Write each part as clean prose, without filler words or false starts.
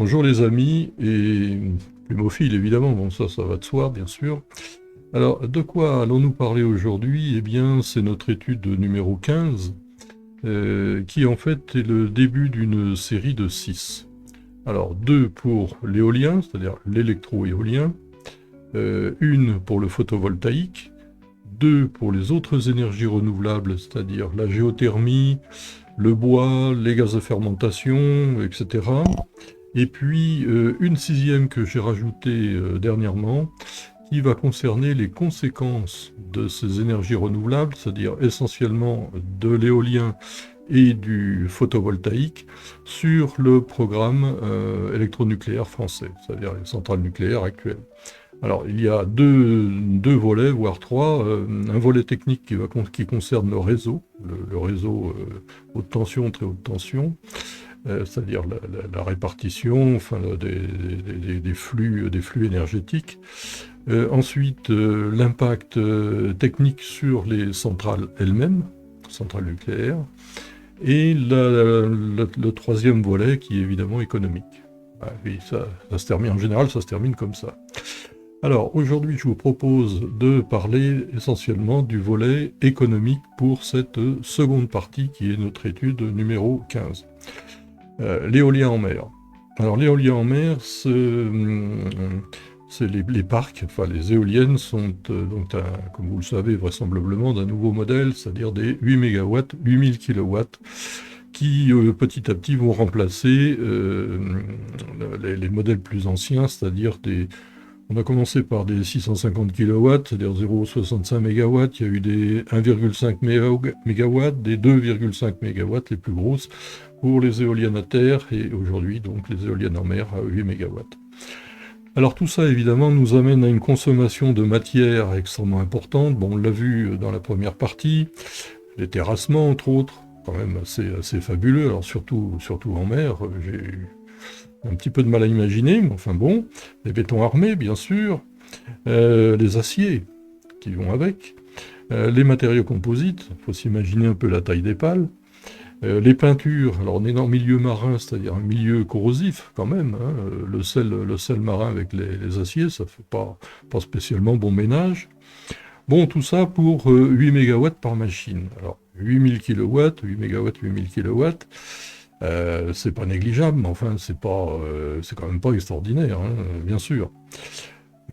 Bonjour les amis, et l'hémophile évidemment, bon ça va de soi bien sûr. Alors de quoi allons-nous parler aujourd'hui? Eh bien c'est notre étude numéro 15, qui en fait est le début d'une série de 6. Alors 2 pour l'éolien, c'est-à-dire l'électro-éolien, une pour le photovoltaïque, 2 pour les autres énergies renouvelables, c'est-à-dire la géothermie, le bois, les gaz de fermentation, etc. Et puis une sixième que j'ai rajoutée dernièrement, qui va concerner les conséquences de ces énergies renouvelables, c'est-à-dire essentiellement de l'éolien et du photovoltaïque, sur le programme électronucléaire français, c'est-à-dire les centrales nucléaires actuelles. Alors, il y a deux volets, voire trois. Un volet technique qui concerne le réseau, le réseau haute tension, très haute tension, c'est-à-dire la répartition enfin, des flux énergétiques. Ensuite, l'impact technique sur les centrales elles-mêmes, centrales nucléaires. Et le troisième volet qui est évidemment économique. Ah, oui, ça se termine en général, ça se termine comme ça. Alors aujourd'hui, je vous propose de parler essentiellement du volet économique pour cette seconde partie qui est notre étude numéro 15. L'éolien en mer. Alors l'éolien en mer, c'est les parcs, enfin les éoliennes sont donc, comme vous le savez vraisemblablement, d'un nouveau modèle, c'est-à-dire des 8 MW, 8000 kW, qui petit à petit vont remplacer les modèles plus anciens, c'est-à-dire on a commencé par des 650 kW, c'est-à-dire 0,65 MW, il y a eu des 1,5 MW, des 2,5 MW les plus grosses pour les éoliennes à terre, et aujourd'hui donc les éoliennes en mer à 8 MW. Alors tout ça évidemment nous amène à une consommation de matière extrêmement importante. Bon, on l'a vu dans la première partie, les terrassements entre autres, quand même assez fabuleux, alors surtout en mer, j'ai eu un petit peu de mal à imaginer, mais enfin bon, les bétons armés bien sûr, les aciers qui vont avec, les matériaux composites, il faut s'imaginer un peu la taille des pales, les peintures, alors on est dans le milieu marin, c'est-à-dire un milieu corrosif quand même, hein, le sel marin avec les aciers, ça fait pas spécialement bon ménage. Bon, tout ça pour 8 MW par machine. Alors 8000 kW, 8 MW, 8000 kW, c'est pas négligeable, mais enfin c'est quand même pas extraordinaire, hein, bien sûr.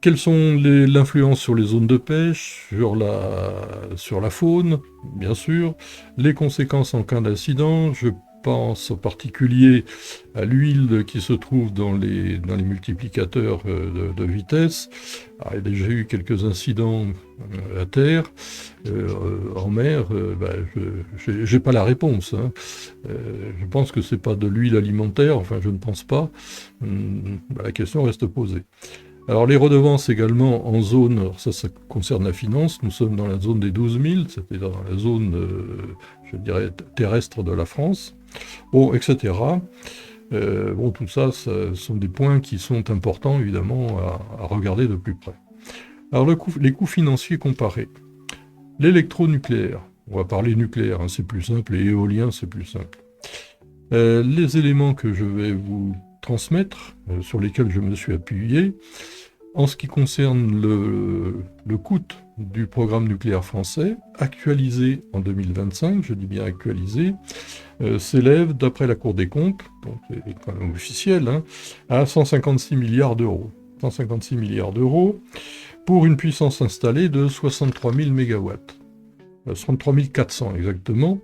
Quelles sont l'influence sur les zones de pêche, sur la faune, bien sûr, les conséquences en cas d'incident, je pense en particulier à l'huile qui se trouve dans les multiplicateurs de vitesse. Alors, il y a déjà eu quelques incidents à terre, en mer, j'ai pas la réponse, hein. Je pense que c'est pas de l'huile alimentaire, enfin je ne pense pas. La question reste posée. Alors les redevances également en zone, alors ça concerne la finance, nous sommes dans la zone des 12 000, c'était dans la zone, je dirais, terrestre de la France, bon, etc. Bon, tout ça, ce sont des points qui sont importants, évidemment, à regarder de plus près. Alors les coûts financiers comparés. L'électronucléaire, on va parler nucléaire, hein, c'est plus simple, et éolien, c'est plus simple. Les éléments que je vais vous transmettre, sur lesquels je me suis appuyé, en ce qui concerne le coût du programme nucléaire français, actualisé en 2025, je dis bien actualisé, s'élève, d'après la Cour des comptes, donc c'est quand même officiel, hein, à 156 milliards d'euros. 156 milliards d'euros pour une puissance installée de 63 000 MW. 63 400 exactement.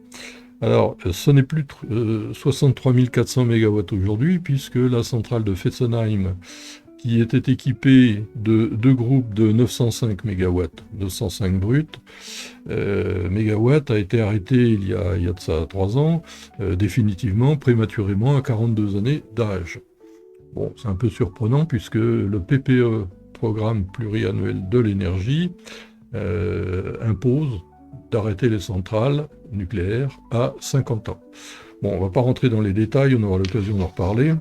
Alors, ce n'est plus 63 400 MW aujourd'hui, puisque la centrale de Fessenheim, qui était équipée de deux groupes de 905 MW, 905 bruts, mégawatts, a été arrêtée il y a de ça 3 ans, définitivement, prématurément, à 42 années d'âge. Bon, c'est un peu surprenant, puisque le PPE, Programme pluriannuel de l'énergie, impose d'arrêter les centrales nucléaires à 50 ans. Bon, on ne va pas rentrer dans les détails, on aura l'occasion d'en reparler.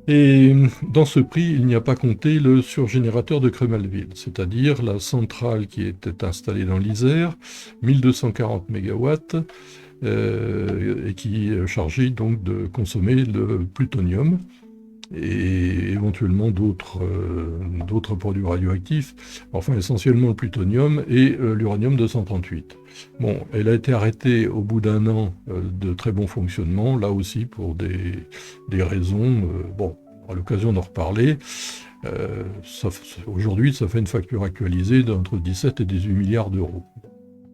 Et dans ce prix, il n'y a pas compté le surgénérateur de Cremalville, c'est-à-dire la centrale qui était installée dans l'Isère, 1240 MW, et qui est chargée donc de consommer le plutonium. et éventuellement d'autres produits radioactifs, enfin essentiellement le plutonium et l'uranium-238. Bon, elle a été arrêtée au bout d'un an de très bon fonctionnement, là aussi pour des raisons, bon, à l'occasion d'en reparler. Aujourd'hui, ça fait une facture actualisée d'entre 17 et 18 milliards d'euros,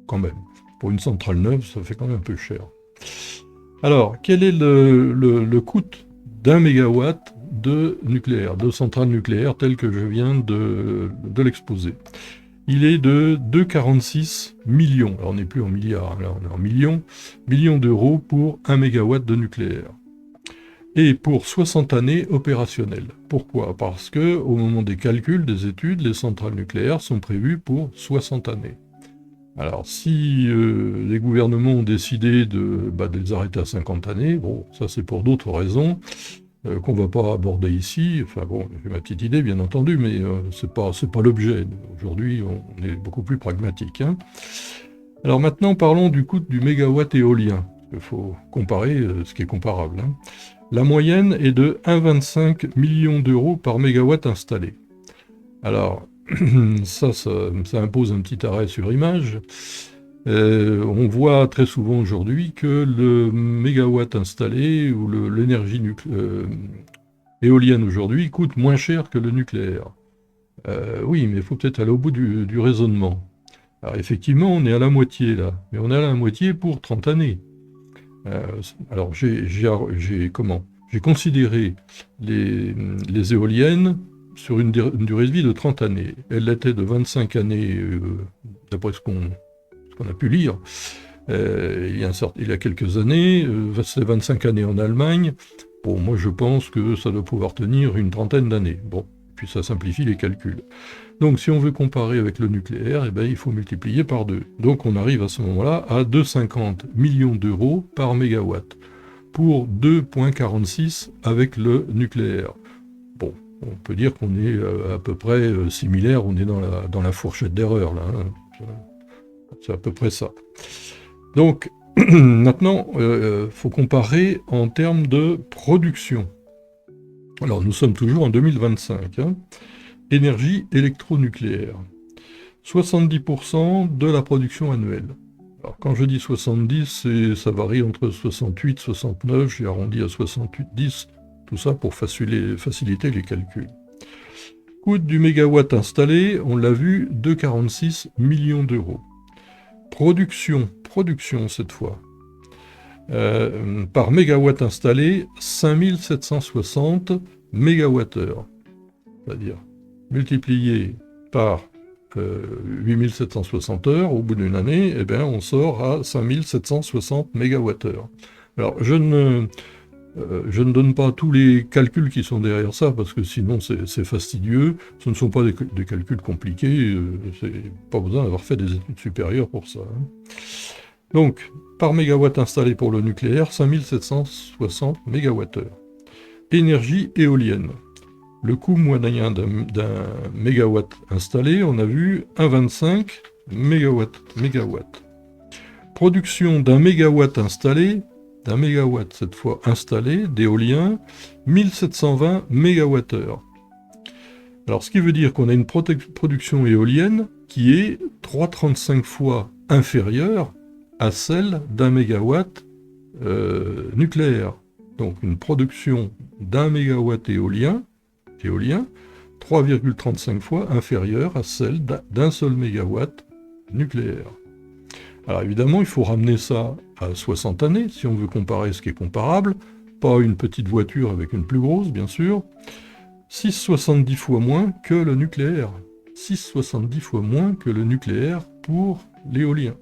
quand même. Pour une centrale neuve, ça fait quand même un peu cher. Alors, quel est le coût d'un mégawatt de nucléaire, de centrale nucléaire, tel que je viens de l'exposer? Il est de 2,46 millions. Alors, on n'est plus en milliards, là on est en millions d'euros pour 1 mégawatt de nucléaire. Et pour 60 années opérationnelles. Pourquoi? Parce que au moment des calculs, des études, les centrales nucléaires sont prévues pour 60 années. Alors, si les gouvernements ont décidé de les arrêter à 50 années, bon, ça c'est pour d'autres raisons qu'on ne va pas aborder ici. Enfin bon, j'ai ma petite idée, bien entendu, mais c'est pas l'objet. Aujourd'hui, on est beaucoup plus pragmatique, hein. Alors maintenant, parlons du coût du mégawatt éolien. Il faut comparer ce qui est comparable, hein. La moyenne est de 1,25 million d'euros par mégawatt installé. Alors, ça impose un petit arrêt sur image. On voit très souvent aujourd'hui que le mégawatt installé ou l'énergie éolienne aujourd'hui coûte moins cher que le nucléaire. Oui, mais il faut peut-être aller au bout du raisonnement. Alors effectivement, on est à la moitié là, mais on est à la moitié pour 30 années. Alors j'ai considéré les éoliennes sur une durée de vie de 30 années. Elle l'était de 25 années, d'après ce qu'on a pu lire, il y a quelques années. C'est 25 années en Allemagne. Bon, moi je pense que ça doit pouvoir tenir une trentaine d'années. Bon, puis ça simplifie les calculs. Donc si on veut comparer avec le nucléaire, eh ben, il faut multiplier par 2. Donc on arrive à ce moment-là à 2,50 millions d'euros par mégawatt, pour 2,46 avec le nucléaire. Bon, on peut dire qu'on est à peu près similaire, on est dans la fourchette d'erreur, là, hein. C'est à peu près ça. Donc, maintenant, faut comparer en termes de production. Alors, nous sommes toujours en 2025, hein. Énergie électronucléaire. 70% de la production annuelle. Alors, quand je dis 70, ça varie entre 68 et 69, j'ai arrondi à 68, 10, tout ça pour faciliter les calculs. Coût du mégawatt installé, on l'a vu, 2,46 millions d'euros. Production cette fois. Par mégawatt installé, 5760 mégawattheures. C'est-à-dire multiplié par 8760 heures, au bout d'une année, eh bien, on sort à 5760 mégawattheures. Alors, je ne donne pas tous les calculs qui sont derrière ça, parce que sinon c'est fastidieux. Ce ne sont pas des calculs compliqués, c'est pas besoin d'avoir fait des études supérieures pour ça, hein. Donc, par mégawatt installé pour le nucléaire, 5760 mégawattheures. Énergie éolienne. Le coût moyen d'un mégawatt installé, on a vu 1,25 mégawatt. Production d'un mégawatt installé, cette fois installé, d'éolien, 1720 mégawattheures. Alors ce qui veut dire qu'on a une production éolienne qui est 3,35 fois inférieure à celle d'un mégawatt nucléaire. Donc une production d'un mégawatt éolien 3,35 fois inférieure à celle d'un seul mégawatt nucléaire. Alors évidemment, il faut ramener ça à 60 années, si on veut comparer ce qui est comparable, pas une petite voiture avec une plus grosse, bien sûr. 6,70 fois moins que le nucléaire. 6,70 fois moins que le nucléaire pour l'éolien.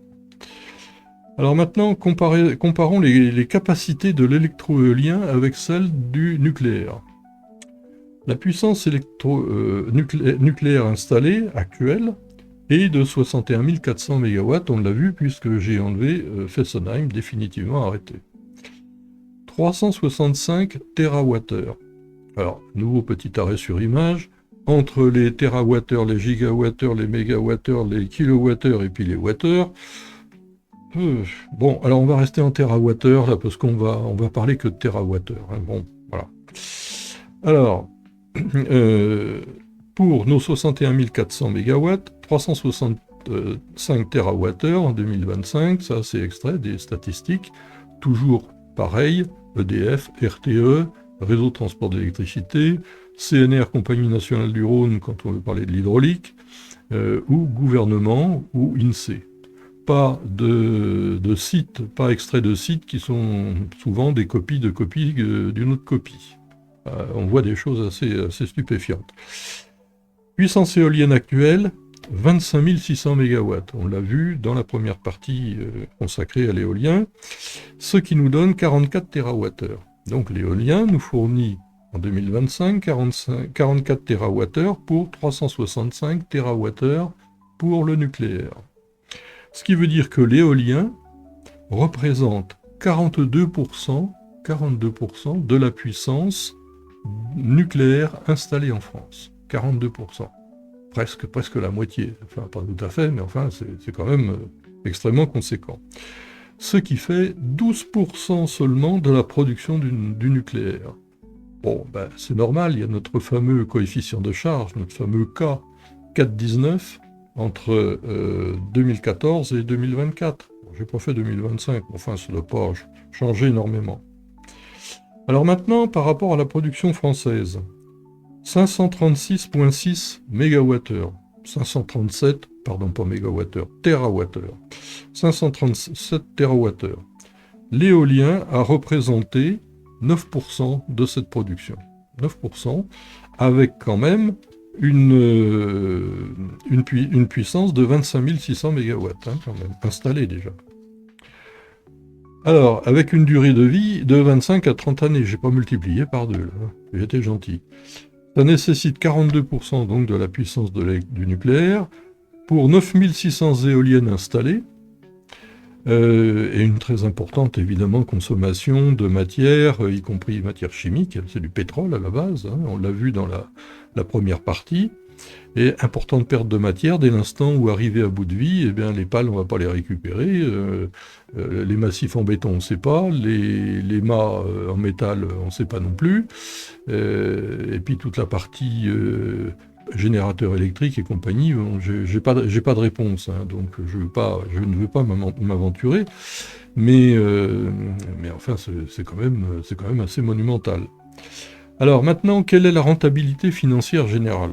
Alors maintenant, comparons les capacités de l'électroéolien avec celles du nucléaire. La puissance nucléaire installée, actuelle, est de 61 400 MW, on l'a vu puisque j'ai enlevé Fessenheim, définitivement arrêté. 365 TWh. Alors, nouveau petit arrêt sur image. Entre les TWh, les gigawattheures, les mégawattheures, les kilowattheures et puis les wattheures. Bon, alors on va rester en TWh là parce qu'on va parler que de TWh, hein. Bon, voilà. Alors, pour nos 61 400 MW, 365 TWh en 2025, ça c'est extrait des statistiques, toujours pareil, EDF, RTE, Réseau de transport d'électricité, CNR, Compagnie nationale du Rhône, quand on veut parler de l'hydraulique, ou gouvernement, ou INSEE. Pas de sites, pas extraits de sites qui sont souvent des copies d'une autre copie. On voit des choses assez stupéfiantes. Puissance éolienne actuelle, 25 600 MW. On l'a vu dans la première partie consacrée à l'éolien, ce qui nous donne 44 TWh. Donc l'éolien nous fournit en 2025 44 TWh pour 365 TWh pour le nucléaire. Ce qui veut dire que l'éolien représente 42% de la puissance nucléaire installée en France. 42%. Presque la moitié. Enfin, pas tout à fait, mais enfin, c'est quand même extrêmement conséquent. Ce qui fait 12% seulement de la production du nucléaire. Bon, ben, c'est normal, il y a notre fameux coefficient de charge, notre fameux K, 4,19, entre 2014 et 2024. Bon, j'ai pas fait 2025, enfin, ça ne doit pas changer énormément. Alors maintenant, par rapport à la production française, 536,6 MWh, 537, pardon, pas mégawattheure, térawattheure, 537 TWh. L'éolien a représenté 9% de cette production. 9%, avec quand même une puissance de 25 600 MW, hein, quand même, installée déjà. Alors, avec une durée de vie de 25 à 30 années, j'ai pas multiplié par 2, là, hein, j'ai été gentil. Ça nécessite 42% donc de la puissance du nucléaire, pour 9600 éoliennes installées, et une très importante, évidemment, consommation de matières, y compris matières chimiques, c'est du pétrole à la base, hein, on l'a vu dans la première partie, et importante perte de matière dès l'instant où, arrivé à bout de vie, eh bien, les pales, on ne va pas les récupérer, les massifs en béton, on ne sait pas, les mâts en métal, on ne sait pas non plus, et puis toute la partie générateur électrique et compagnie, j'ai pas de réponse, hein, donc je ne veux pas m'aventurer, mais enfin c'est quand même assez monumental. Alors maintenant, quelle est la rentabilité financière générale?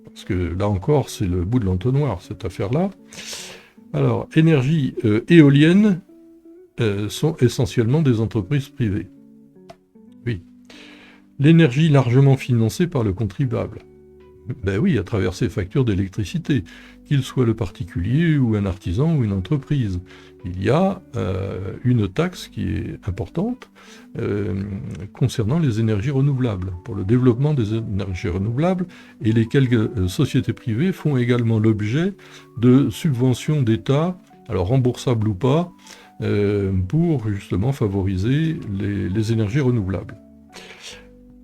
Parce que là encore, c'est le bout de l'entonnoir, cette affaire-là. Alors, énergie éolienne sont essentiellement des entreprises privées. Oui. L'énergie largement financée par le contribuable. Ben oui, à travers ses factures d'électricité, qu'il soit le particulier ou un artisan ou une entreprise. Il y a une taxe qui est importante concernant les énergies renouvelables, pour le développement des énergies renouvelables, et les quelques sociétés privées font également l'objet de subventions d'État, alors remboursables ou pas, pour justement favoriser les énergies renouvelables.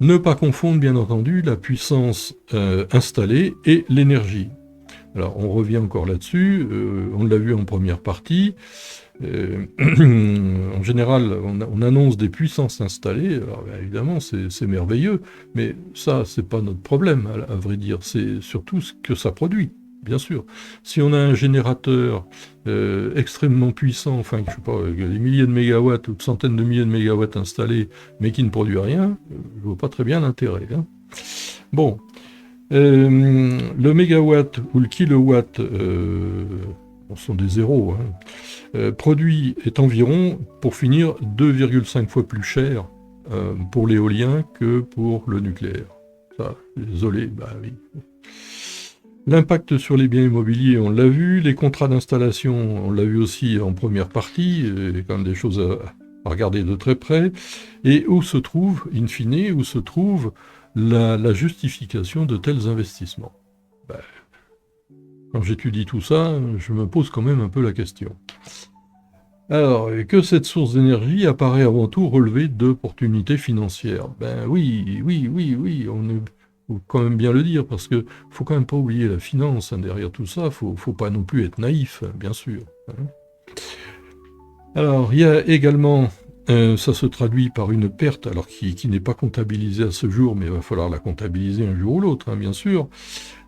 Ne pas confondre, bien entendu, la puissance installée et l'énergie. Alors, on revient encore là-dessus, on l'a vu en première partie. En général, on annonce des puissances installées, alors évidemment, c'est merveilleux, mais ça, c'est pas notre problème, à vrai dire, c'est surtout ce que ça produit. Bien sûr. Si on a un générateur extrêmement puissant, enfin, je sais pas, des milliers de mégawatts ou de centaines de milliers de mégawatts installés, mais qui ne produit rien, je vois pas très bien l'intérêt. Hein. Bon. Le mégawatt ou le kilowatt, ce sont des zéros, hein, produit est environ, pour finir, 2,5 fois plus cher pour l'éolien que pour le nucléaire. Ça, désolé, bah oui. L'impact sur les biens immobiliers, on l'a vu. Les contrats d'installation, on l'a vu aussi en première partie. Il y a quand même des choses à regarder de très près. Et où se trouve, in fine, où se trouve la justification de tels investissements? Ben, quand j'étudie tout ça, je me pose quand même un peu la question. Alors, que cette source d'énergie apparaît avant tout relevée d'opportunités financières. Ben oui, faut quand même bien le dire, parce que faut quand même pas oublier la finance, hein, derrière tout ça, faut pas non plus être naïf, bien sûr. Hein. Alors, il y a également Ça se traduit par une perte, alors qui n'est pas comptabilisée à ce jour, mais il va falloir la comptabiliser un jour ou l'autre, hein, bien sûr,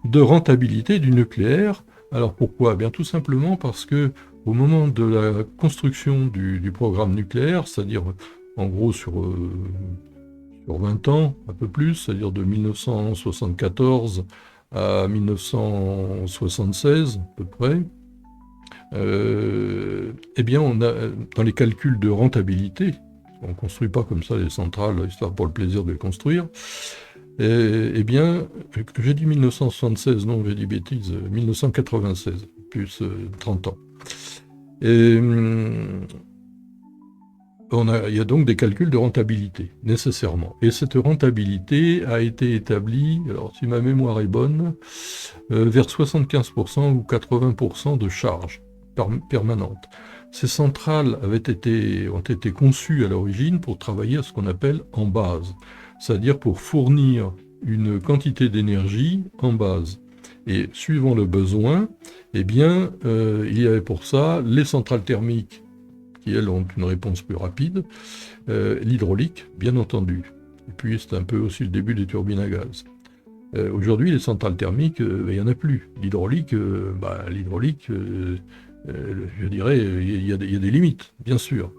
de rentabilité du nucléaire. Alors pourquoi? Bien tout simplement parce que au moment de la construction du programme nucléaire, c'est-à-dire en gros sur 20 ans, un peu plus, c'est-à-dire de 1974 à 1976 à peu près, eh bien, on a, dans les calculs de rentabilité, on ne construit pas comme ça les centrales, histoire pour le plaisir de les construire, eh bien, j'ai dit 1976, non, j'ai dit bêtise, 1996, plus 30 ans. Et, il y a donc des calculs de rentabilité, nécessairement. Et cette rentabilité a été établie, alors si ma mémoire est bonne, vers 75% ou 80% de charges permanentes. Ces centrales ont été conçues à l'origine pour travailler à ce qu'on appelle en base, c'est-à-dire pour fournir une quantité d'énergie en base. Et suivant le besoin, eh bien, il y avait pour ça les centrales thermiques, qui elles ont une réponse plus rapide, l'hydraulique, bien entendu. Et puis c'est un peu aussi le début des turbines à gaz. Aujourd'hui, les centrales thermiques, il n'y en a plus. L'hydraulique, je dirais, il y a des limites, bien sûr.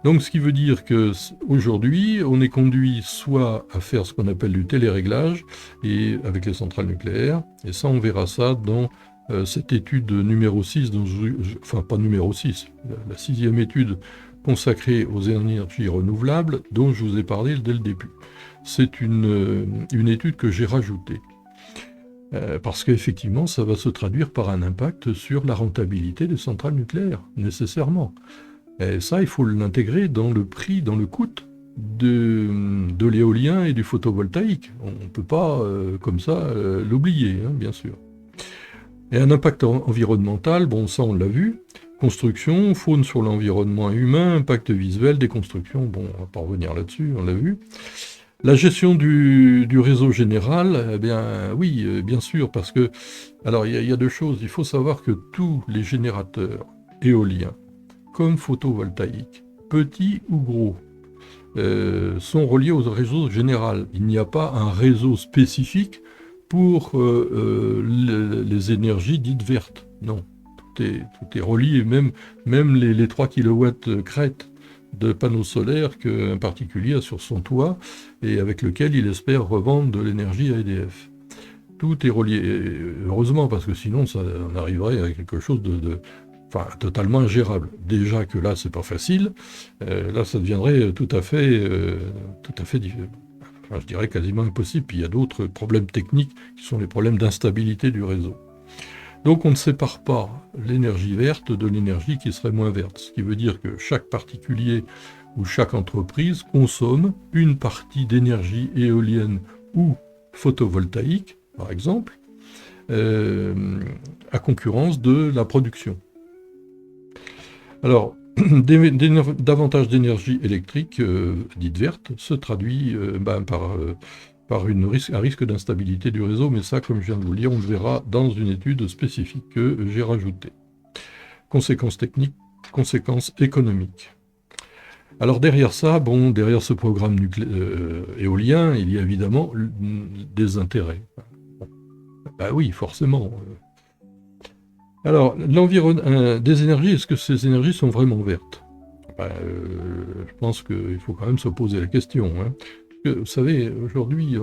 Donc, ce qui veut dire qu'aujourd'hui, on est conduit soit à faire ce qu'on appelle du téléréglage et avec les centrales nucléaires, et ça, on verra ça dans cette étude numéro 6, enfin pas numéro 6, la 6e étude consacrée aux énergies renouvelables dont je vous ai parlé dès le début. C'est une étude que j'ai rajoutée. Parce qu'effectivement, ça va se traduire par un impact sur la rentabilité des centrales nucléaires, nécessairement. Et ça, il faut l'intégrer dans le prix, dans le coût de l'éolien et du photovoltaïque. On ne peut pas, comme ça, l'oublier, hein, bien sûr. Et un impact environnemental, bon, ça on l'a vu. Construction, faune sur l'environnement humain, impact visuel des constructions, bon, on va pas revenir là-dessus, on l'a vu. La gestion du réseau général, eh bien oui, bien sûr, parce que, alors il y a deux choses. Il faut savoir que tous les générateurs éoliens, comme photovoltaïques, petits ou gros, sont reliés au réseau général. Il n'y a pas un réseau spécifique pour les énergies dites vertes. Non, tout est relié, même les 3 kW crête de panneaux solaires qu'un particulier a sur son toit et avec lequel il espère revendre de l'énergie à EDF. Tout est relié, heureusement, parce que sinon on arriverait à quelque chose totalement ingérable. Déjà que là, c'est pas facile, là, ça deviendrait tout à fait différent. Enfin, je dirais quasiment impossible. Puis il y a d'autres problèmes techniques qui sont les problèmes d'instabilité du réseau. Donc on ne sépare pas l'énergie verte de l'énergie qui serait moins verte. Ce qui veut dire que chaque particulier ou chaque entreprise consomme une partie d'énergie éolienne ou photovoltaïque, par exemple, à concurrence de la production. Alors, davantage d'énergie électrique dite verte se traduit par un risque d'instabilité du réseau, mais ça, comme je viens de vous le dire, on le verra dans une étude spécifique que j'ai rajoutée. Conséquences techniques, conséquences économiques. Alors derrière ça, derrière ce programme éolien, il y a évidemment des intérêts. Bah oui, forcément. Alors, des énergies, est-ce que ces énergies sont vraiment vertes? Je pense qu'il faut quand même se poser la question. Hein. Parce que, vous savez, aujourd'hui,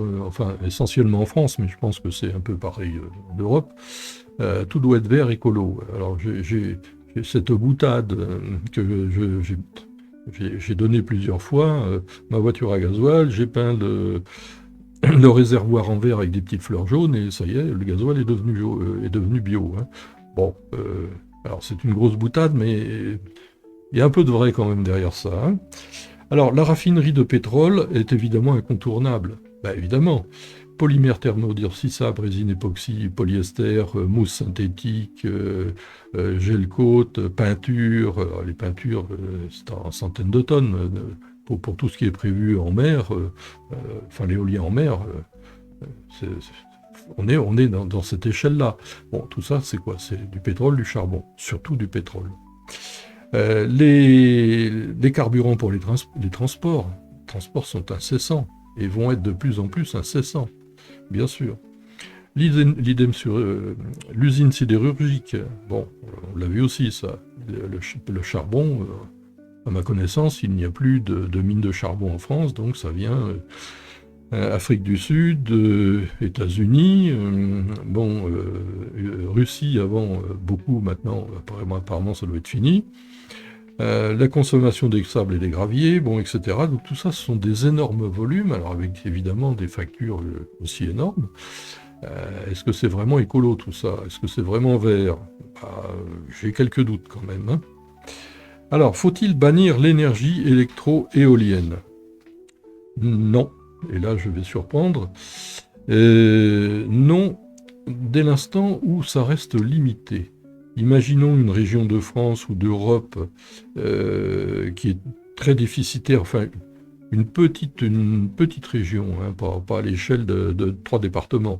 essentiellement en France, mais je pense que c'est un peu pareil en Europe, tout doit être vert écolo. Alors, j'ai cette boutade que j'ai donnée plusieurs fois. Ma voiture à gasoil, j'ai peint le réservoir en verre avec des petites fleurs jaunes, et ça y est, le gasoil est devenu bio. Hein. Bon, alors c'est une grosse boutade, mais il y a un peu de vrai quand même derrière ça. Hein. Alors, la raffinerie de pétrole est évidemment incontournable. Bah évidemment, polymères thermodurcissables, résine époxy, polyester, mousse synthétique, gel coat, peinture. Alors, les peintures, c'est en centaines de tonnes. Pour tout ce qui est prévu en mer, l'éolien en mer, on est dans cette échelle-là. Bon, tout ça, c'est quoi? C'est du pétrole, du charbon, surtout du pétrole. Les carburants pour les transports. Les transports sont incessants et vont être de plus en plus incessants, bien sûr. L'idem sur l'usine sidérurgique. Bon, on l'a vu aussi, ça. Le charbon, à ma connaissance, il n'y a plus de mines de charbon en France, donc ça vient Afrique du Sud, États-Unis, Russie avant, beaucoup maintenant, apparemment ça doit être fini. La consommation des sables et des graviers, etc. Donc tout ça, ce sont des énormes volumes, alors avec évidemment des factures aussi énormes. Est-ce que c'est vraiment écolo tout ça? Est-ce que c'est vraiment vert? J'ai quelques doutes quand même. Hein. Alors, faut-il bannir l'énergie électro-éolienne? Non. Et là, je vais surprendre. Non, dès l'instant où ça reste limité. Imaginons une région de France ou d'Europe qui est très déficitaire, enfin une petite région, hein, pas à l'échelle de 3 départements,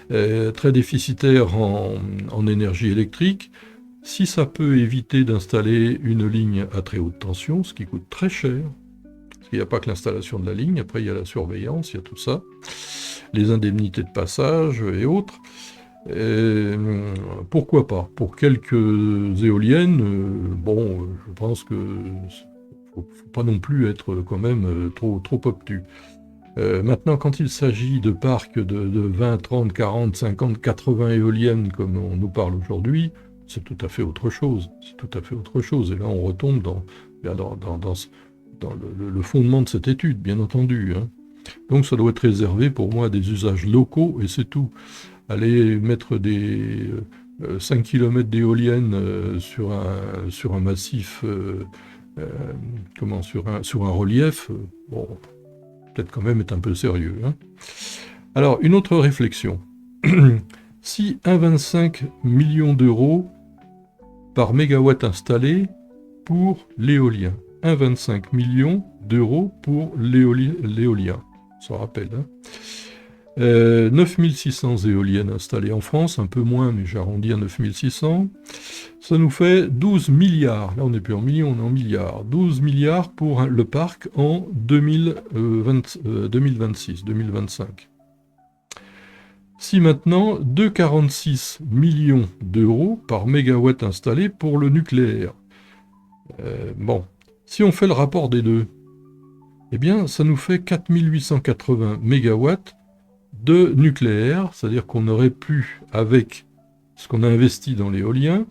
très déficitaire en énergie électrique. Si ça peut éviter d'installer une ligne à très haute tension, ce qui coûte très cher, parce qu'il n'y a pas que l'installation de la ligne, après il y a la surveillance, il y a tout ça, les indemnités de passage et autres, pourquoi pas? Pour quelques éoliennes, je pense que faut pas non plus être quand même trop obtus. Maintenant, quand il s'agit de parcs de 20, 30, 40, 50, 80 éoliennes, comme on nous parle aujourd'hui, c'est tout à fait autre chose. C'est tout à fait autre chose. Et là, on retombe dans le fondement de cette étude, bien entendu. Hein. Donc, ça doit être réservé pour moi à des usages locaux, et c'est tout. Aller mettre des 5 km d'éoliennes sur un massif, sur un relief, peut-être quand même être un peu sérieux. Hein. Alors, une autre réflexion. Si 1,25 million d'euros par mégawatt installé pour l'éolien, 1,25 million d'euros pour l'éolien, on s'en rappelle. Hein. 9600 éoliennes installées en France, un peu moins, mais j'arrondis à 9600. Ça nous fait 12 milliards, là on n'est plus en millions, on est en milliards. 12 milliards pour le parc en 2026, 2025. Si maintenant, 2,46 millions d'euros par mégawatt installé pour le nucléaire. Si on fait le rapport des deux, eh bien ça nous fait 4880 mégawatts de nucléaire, c'est-à-dire qu'on aurait pu, avec ce qu'on a investi dans l'éolien,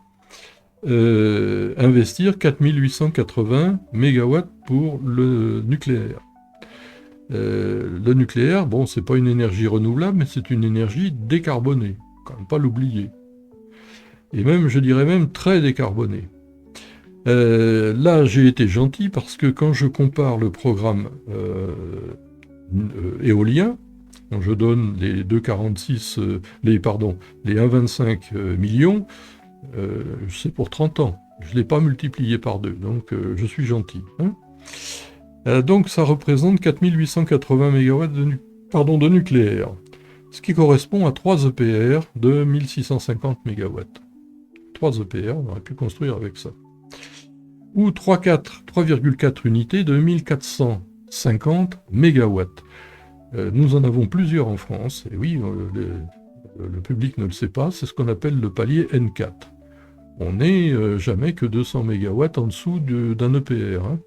investir 4880 mégawatts pour le nucléaire. Le nucléaire, c'est pas une énergie renouvelable, mais c'est une énergie décarbonée, quand même pas l'oublier. Et même, je dirais même, très décarbonée. Là, j'ai été gentil parce que quand je compare le programme éolien, quand je donne les 2,46, les 1,25 millions, c'est pour 30 ans. Je ne l'ai pas multiplié par 2, donc je suis gentil. Hein. Donc ça représente 4880 MW de nucléaire, ce qui correspond à 3 EPR de 1650 MW. 3 EPR, on aurait pu construire avec ça. Ou 3,4 unités de 1450 MW. Nous en avons plusieurs en France, et oui, le public ne le sait pas, c'est ce qu'on appelle le palier N4. On n'est jamais que 200 MW en dessous d'un EPR. Hein.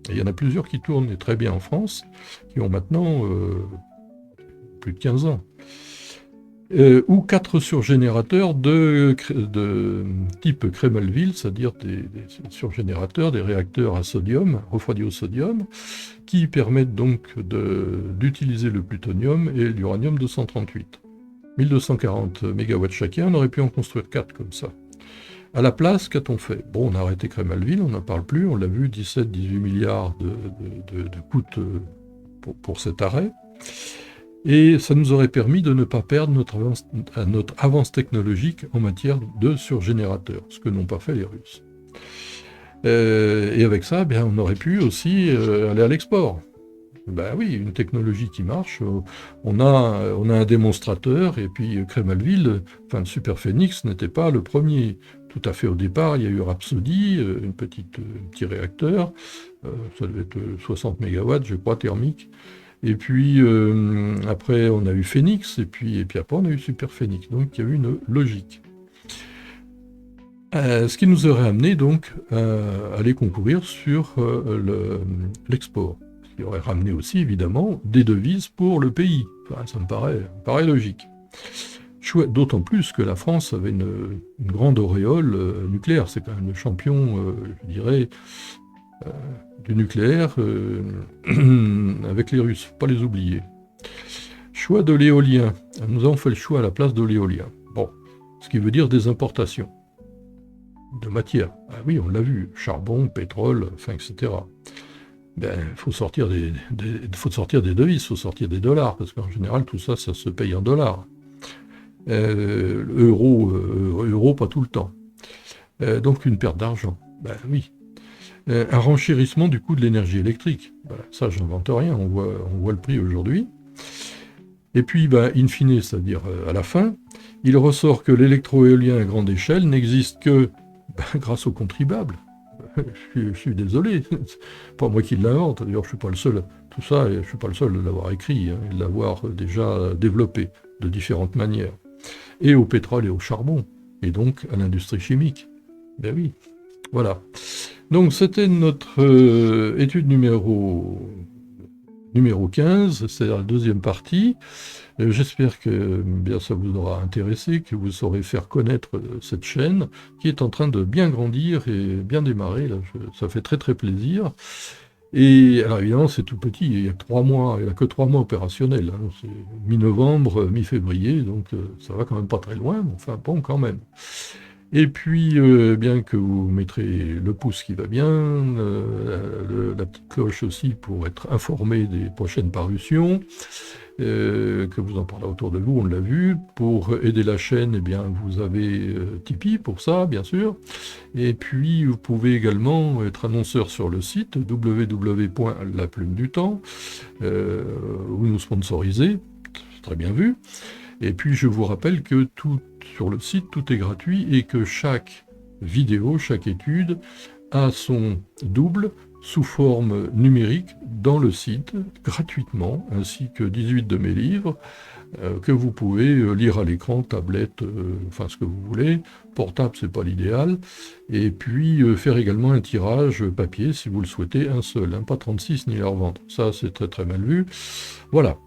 Et il y en a plusieurs qui tournent et très bien en France, qui ont maintenant plus de 15 ans. Ou 4 surgénérateurs de type Cremelville, c'est-à-dire des surgénérateurs, des réacteurs à sodium, refroidis au sodium, qui permettent donc d'utiliser le plutonium et l'uranium-238. 1240 MW chacun, on aurait pu en construire 4 comme ça. À la place, qu'a-t-on fait? On a arrêté Cremelville, on n'en parle plus, on l'a vu, 17-18 milliards de coûts pour cet arrêt. Et ça nous aurait permis de ne pas perdre notre avance technologique en matière de surgénérateurs, ce que n'ont pas fait les Russes. Et avec ça, on aurait pu aussi aller à l'export. Oui, une technologie qui marche, on a un démonstrateur, et puis Cremelville, le Super Phoenix n'était pas le premier. tout à fait au départ, il y a eu Rhapsody, un petit réacteur, ça devait être 60 MW, je crois, thermique. Et puis après, on a eu Phoenix, et puis après, on a eu Super Phoenix. Donc, il y a eu une logique. Ce qui nous aurait amené donc à aller concourir sur l'export. Ce qui aurait ramené aussi, évidemment, des devises pour le pays. Enfin, ça me paraît logique. D'autant plus que la France avait une grande auréole nucléaire. C'est quand même le champion, je dirais, du nucléaire avec les Russes. Faut pas les oublier. Choix de l'éolien. Nous avons fait le choix à la place de l'éolien. Bon, ce qui veut dire des importations de matière. Ah oui, on l'a vu, charbon, pétrole, enfin, etc. Ben, faut sortir des devises, faut sortir des dollars, parce qu'en général, tout ça, ça se paye en dollars. Euro, pas tout le temps. Donc une perte d'argent. Ben oui. Un renchérissement du coût de l'énergie électrique. Voilà, ça, je n'invente rien, on voit le prix aujourd'hui. Et puis, ben, in fine, c'est-à-dire à la fin, il ressort que l'électroéolien à grande échelle n'existe que grâce aux contribuables. Je suis désolé, c'est pas moi qui l'invente, d'ailleurs je suis pas le seul, tout ça, et je suis pas le seul de l'avoir écrit, et de l'avoir déjà développé de différentes manières. Et au pétrole et au charbon, et donc à l'industrie chimique. Ben oui, voilà. Donc c'était notre étude numéro 15, c'est la deuxième partie. J'espère que bien, ça vous aura intéressé, que vous saurez faire connaître cette chaîne qui est en train de bien grandir et bien démarrer. Là, ça fait très très plaisir. Et alors évidemment, c'est tout petit, il y a 3 mois, il n'y a que 3 mois opérationnels. Hein, c'est mi-novembre, mi-février, donc ça va quand même pas très loin, mais enfin bon quand même. Et puis, bien que vous mettrez le pouce qui va bien, la petite cloche aussi pour être informé des prochaines parutions, que vous en parlez autour de vous, on l'a vu. Pour aider la chaîne, eh bien, vous avez Tipeee pour ça, bien sûr. Et puis, vous pouvez également être annonceur sur le site www.laplumedutemps, où nous sponsoriser, c'est très bien vu. Et puis, je vous rappelle que sur le site, tout est gratuit et que chaque vidéo, chaque étude a son double sous forme numérique dans le site, gratuitement, ainsi que 18 de mes livres, que vous pouvez lire à l'écran, tablette, enfin ce que vous voulez. Portable, c'est pas l'idéal. Et puis faire également un tirage papier, si vous le souhaitez, un seul, hein, pas 36 ni les revendre. Ça, c'est très très mal vu. Voilà.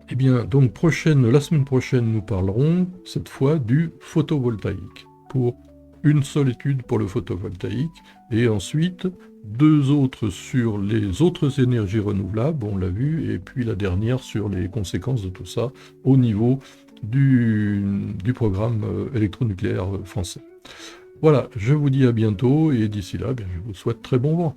Eh bien, donc la semaine prochaine, nous parlerons cette fois du photovoltaïque, pour une seule étude pour le photovoltaïque, et ensuite 2 autres sur les autres énergies renouvelables, on l'a vu, et puis la dernière sur les conséquences de tout ça au niveau du programme électronucléaire français. Voilà, je vous dis à bientôt, et d'ici là, bien, je vous souhaite très bon vent.